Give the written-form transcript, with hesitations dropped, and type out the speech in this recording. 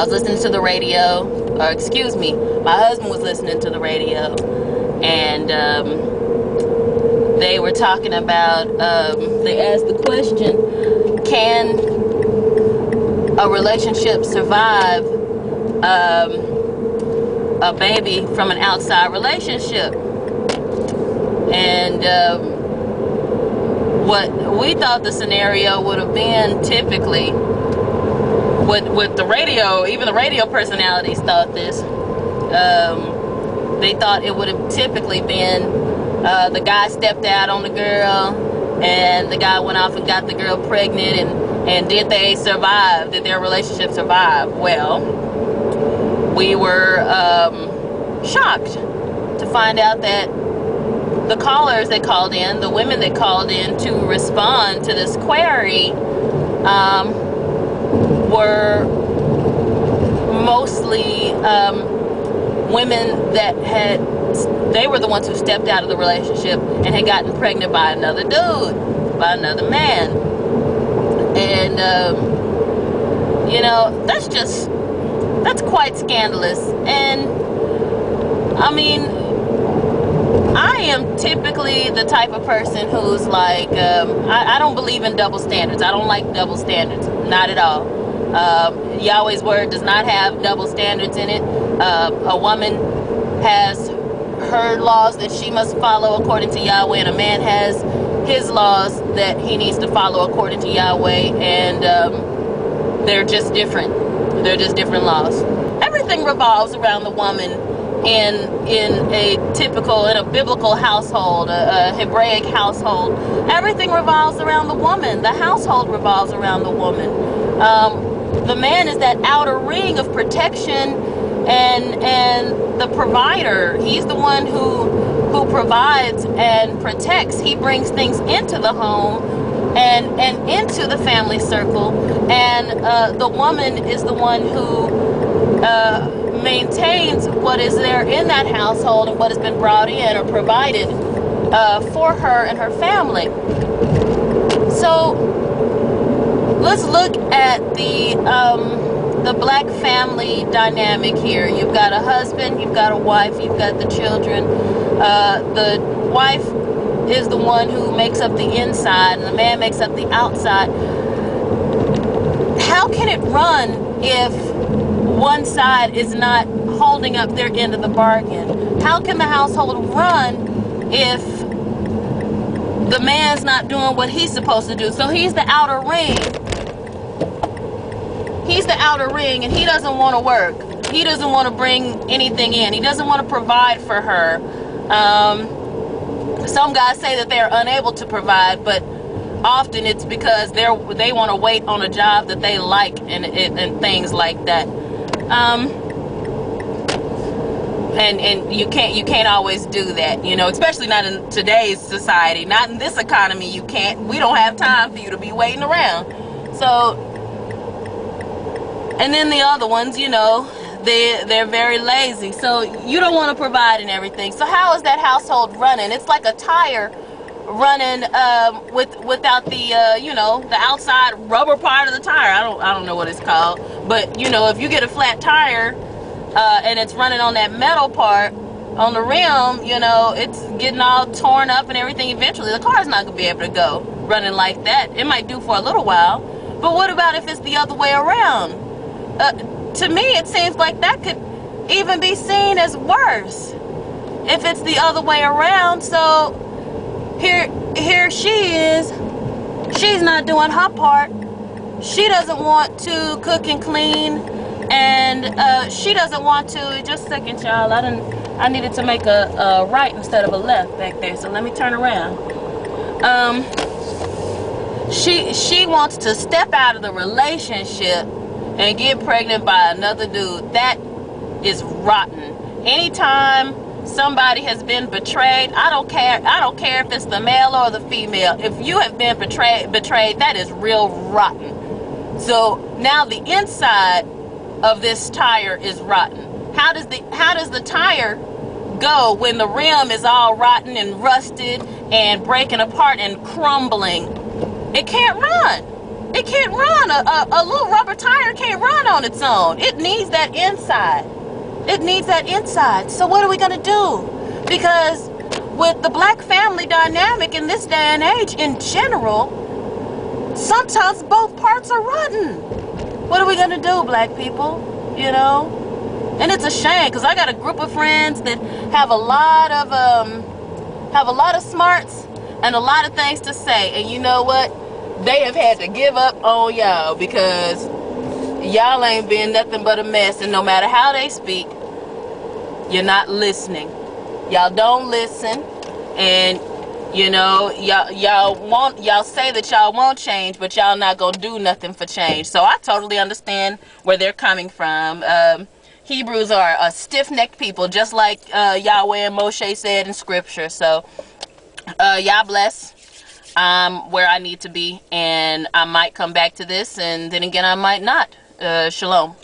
was listening to the radio, or excuse me, my husband was listening to the radio, and they were talking about, they asked the question, can a relationship survive a baby from an outside relationship? And what we thought the scenario would have been, typically, with the radio, even the radio personalities thought this, they thought it would have typically been the guy stepped out on the girl, and the guy went off and got the girl pregnant, and did they survive? Did their relationship survive? Well, we were shocked to find out that the callers that called in, the women that called in to respond to this query, were mostly women that they were the ones who stepped out of the relationship and had gotten pregnant by another dude, by another man. And, you know, that's quite scandalous. And, I mean, I am typically the type of person who's like, I don't believe in double standards. I don't like double standards. Not at all. Yahweh's word does not have double standards in it. A woman has her laws that she must follow according to Yahweh, and a man has his laws that he needs to follow according to Yahweh, and they're just different. They're just different laws. Everything revolves around the woman in a biblical household, a Hebraic household. Everything revolves around the woman. The household revolves around the woman. The man is that outer ring of protection and the provider. He's the one who provides and protects. He brings things into the home and into the family circle, and the woman is the one who maintains what is there in that household and what has been brought in or provided for her and her family. So let's look at the black family dynamic here. You've got a husband, you've got a wife, you've got the children. The wife is the one who makes up the inside, and the man makes up the outside. How can it run if one side is not holding up their end of the bargain? How can the household run if the man's not doing what he's supposed to do? So he's the outer ring. He's the outer ring, and he doesn't want to work. He doesn't want to bring anything in. He doesn't want to provide for her. Some guys say that they're unable to provide, but often it's because they want to wait on a job that they like and things like that. And you can't always do that, you know, especially not in today's society, not in this economy. You can't. We don't have time for you to be waiting around. So, and then the other ones, you know, they're very lazy. So you don't want to provide and everything. So how is that household running? It's like a tire running without the you know, the outside rubber part of the tire. I don't know what it's called, but you know, if you get a flat tire and it's running on that metal part on the rim, you know, it's getting all torn up and everything. Eventually the car's not gonna be able to go running like that. It might do for a little while, but what about if it's the other way around? To me, it seems like that could even be seen as worse if it's the other way around. So here she is. She's not doing her part. She doesn't want to cook and clean, and she doesn't want to. Just a second, y'all. I needed to make a right instead of a left back there. So let me turn around. She wants to step out of the relationship and get pregnant by another dude. That is rotten. Anytime somebody has been betrayed, I don't care if it's the male or the female. If you have been betrayed, that is real rotten. So now the inside of this tire is rotten. How does the tire go when the rim is all rotten and rusted and breaking apart and crumbling? It can't run. It can't run. A little rubber tire can't run on its own. It needs that inside. It needs that inside. So what are we going to do? Because with the black family dynamic in this day and age in general, sometimes both parts are rotten. What are we going to do, black people? You know? And it's a shame, because I got a group of friends that have a lot of smarts and a lot of things to say. And you know what? They have had to give up on y'all, because y'all ain't been nothing but a mess. And no matter how they speak, you're not listening. Y'all don't listen. And you know, y'all say that y'all won't change, but y'all not gonna do nothing for change. So I totally understand where they're coming from. Hebrews are a stiff-necked people, just like Yahweh and Moshe said in scripture. So y'all bless. I'm where I need to be, and I might come back to this, and then again I might not. Shalom.